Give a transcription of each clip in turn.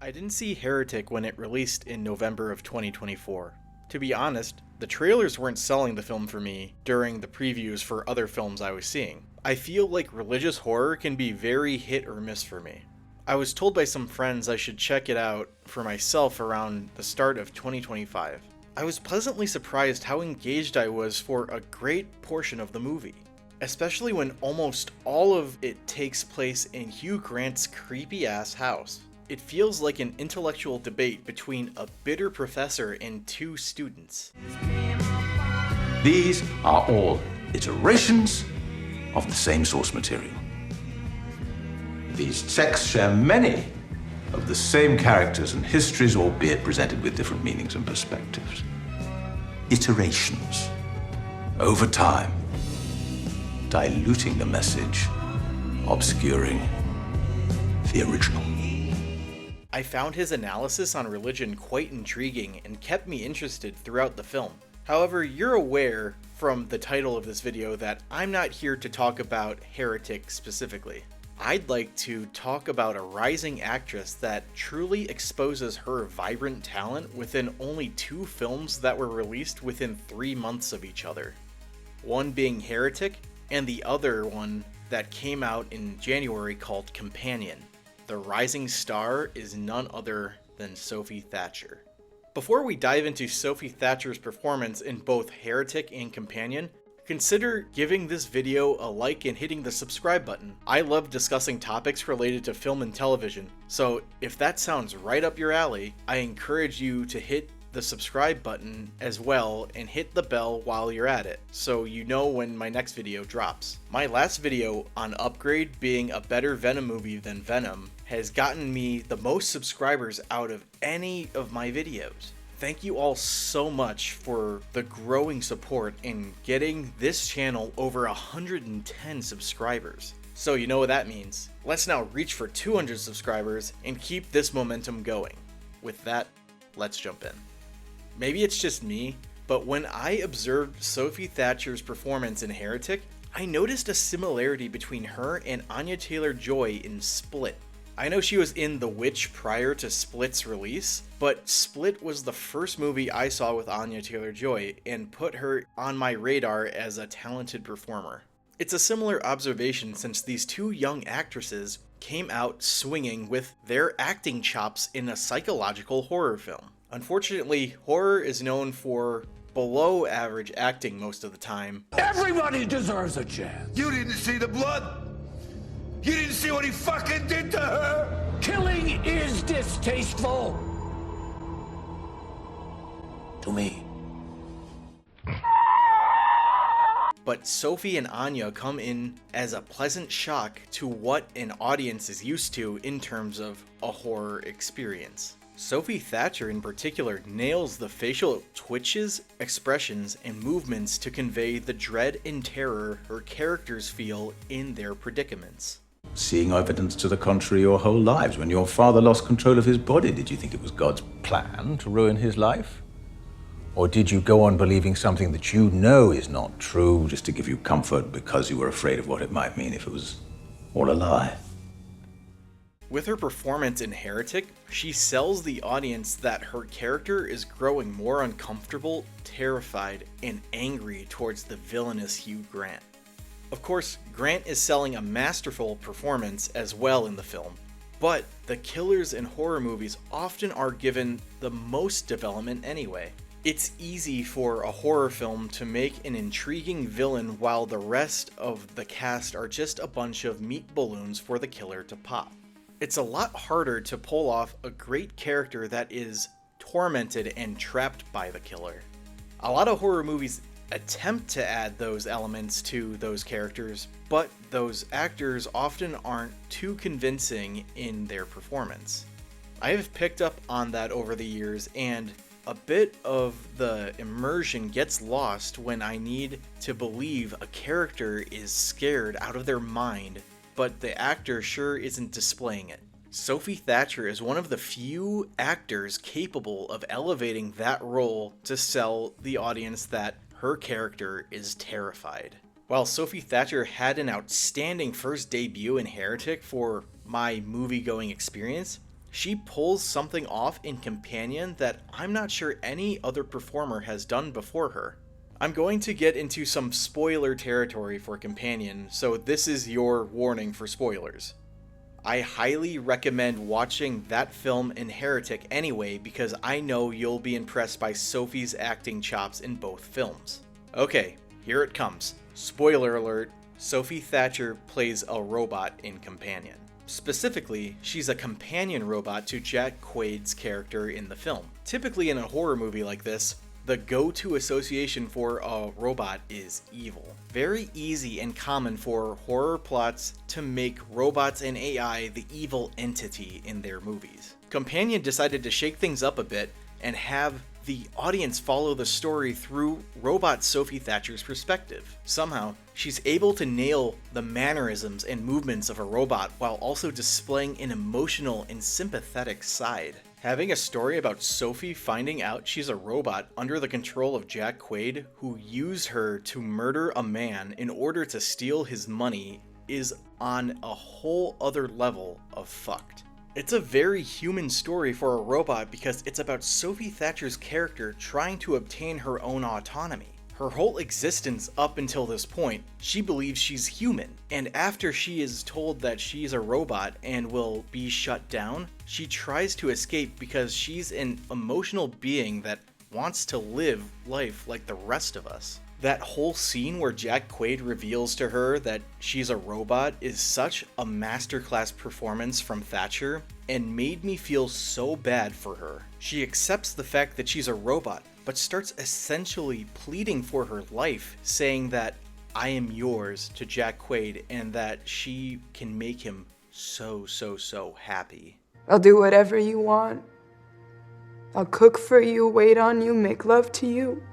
I didn't see Heretic when it released in November of 2024. To be honest, the trailers weren't selling the film for me during the previews for other films I was seeing. I feel like religious horror can be very hit or miss for me. I was told by some friends I should check it out for myself around the start of 2025. I was pleasantly surprised how engaged I was for a great portion of the movie, especially when almost all of it takes place in Hugh Grant's creepy-ass house. It feels like an intellectual debate between a bitter professor and two students. These are all iterations of the same source material. These texts share many of the same characters and histories, albeit presented with different meanings and perspectives. Iterations, over time, diluting the message, obscuring the original. I found his analysis on religion quite intriguing and kept me interested throughout the film. However, you're aware from the title of this video that I'm not here to talk about Heretic specifically. I'd like to talk about a rising actress that truly exposes her vibrant talent within only 2 films that were released within 3 months of each other. One being Heretic, and the other one that came out in January called Companion. The rising star is none other than Sophie Thatcher. Before we dive into Sophie Thatcher's performance in both Heretic and Companion, consider giving this video a like and hitting the subscribe button. I love discussing topics related to film and television, so if that sounds right up your alley, I encourage you to hit the subscribe button as well and hit the bell while you're at it, so you know when my next video drops. My last video on Upgrade being a better Venom movie than Venom has gotten me the most subscribers out of any of my videos. Thank you all so much for the growing support in getting this channel over 110 subscribers. So you know what that means. Let's now reach for 200 subscribers and keep this momentum going. With that, let's jump in. Maybe it's just me, but when I observed Sophie Thatcher's performance in Heretic, I noticed a similarity between her and Anya Taylor-Joy in Split. I know she was in The Witch prior to Split's release, but Split was the first movie I saw with Anya Taylor-Joy and put her on my radar as a talented performer. It's a similar observation since these 2 young actresses came out swinging with their acting chops in a psychological horror film. Unfortunately, horror is known for below average acting most of the time. Everybody deserves a chance. You didn't see the blood? You didn't see what he fucking did to her? Killing is distasteful. To me. But Sophie and Anya come in as a pleasant shock to what an audience is used to in terms of a horror experience. Sophie Thatcher in particular nails the facial twitches, expressions, and movements to convey the dread and terror her characters feel in their predicaments. Seeing evidence to the contrary your whole lives. When your father lost control of his body, did you think it was God's plan to ruin his life? Or did you go on believing something that you know is not true just to give you comfort because you were afraid of what it might mean if it was all a lie? With her performance in Heretic, she sells the audience that her character is growing more uncomfortable, terrified, and angry towards the villainous Hugh Grant. Of course, Grant is selling a masterful performance as well in the film, but the killers in horror movies often are given the most development anyway. It's easy for a horror film to make an intriguing villain while the rest of the cast are just a bunch of meat balloons for the killer to pop. It's a lot harder to pull off a great character that is tormented and trapped by the killer. A lot of horror movies attempt to add those elements to those characters, but those actors often aren't too convincing in their performance. I have picked up on that over the years, and a bit of the immersion gets lost when I need to believe a character is scared out of their mind, but the actor sure isn't displaying it. Sophie Thatcher is one of the few actors capable of elevating that role to sell the audience that her character is terrified. While Sophie Thatcher had an outstanding first debut in Heretic for my movie-going experience, She pulls something off in Companion that I'm not sure any other performer has done before her. I'm going to get into some spoiler territory for Companion, so this is your warning for spoilers. I highly recommend watching that film and Heretic anyway, because I know you'll be impressed by Sophie's acting chops in both films. Okay, here it comes. Spoiler alert, Sophie Thatcher plays a robot in Companion. Specifically, she's a companion robot to Jack Quaid's character in the film. Typically in a horror movie like this, the go-to association for a robot is evil. Very easy and common for horror plots to make robots and AI the evil entity in their movies. Companion decided to shake things up a bit and have the audience follow the story through robot Sophie Thatcher's perspective. Somehow, she's able to nail the mannerisms and movements of a robot while also displaying an emotional and sympathetic side. Having a story about Sophie finding out she's a robot under the control of Jack Quaid, who used her to murder a man in order to steal his money, is on a whole other level of fucked. It's a very human story for a robot because it's about Sophie Thatcher's character trying to obtain her own autonomy. Her whole existence up until this point, she believes she's human, and after she is told that she's a robot and will be shut down, she tries to escape because she's an emotional being that wants to live life like the rest of us. That whole scene where Jack Quaid reveals to her that she's a robot is such a masterclass performance from Thatcher and made me feel so bad for her. She accepts the fact that she's a robot, but starts essentially pleading for her life, saying that I am yours to Jack Quaid and that she can make him so happy. I'll do whatever you want. I'll cook for you, wait on you, make love to you.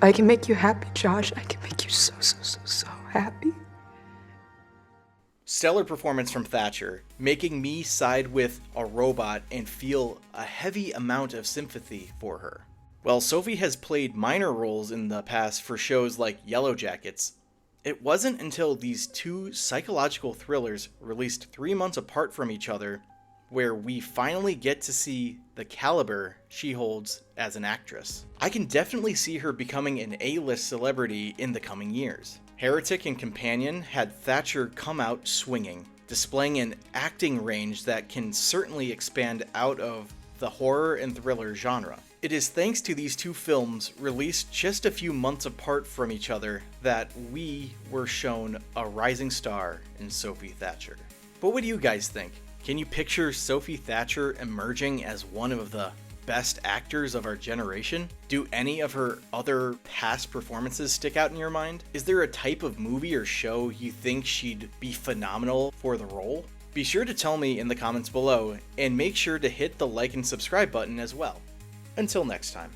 I can make you happy, Josh. I can make you so happy. Stellar performance from Thatcher, making me side with a robot and feel a heavy amount of sympathy for her. While Sophie has played minor roles in the past for shows like Yellow Jackets, it wasn't until these two psychological thrillers released 3 months apart from each other where we finally get to see the caliber she holds as an actress. I can definitely see her becoming an A-list celebrity in the coming years. Heretic and Companion had Thatcher come out swinging, displaying an acting range that can certainly expand out of the horror and thriller genre. It is thanks to these two films, released just a few months apart from each other, that we were shown a rising star in Sophie Thatcher. But what do you guys think? Can you picture Sophie Thatcher emerging as one of the best actors of our generation? Do any of her other past performances stick out in your mind? Is there a type of movie or show you think she'd be phenomenal for the role? Be sure to tell me in the comments below, and make sure to hit the like and subscribe button as well. Until next time.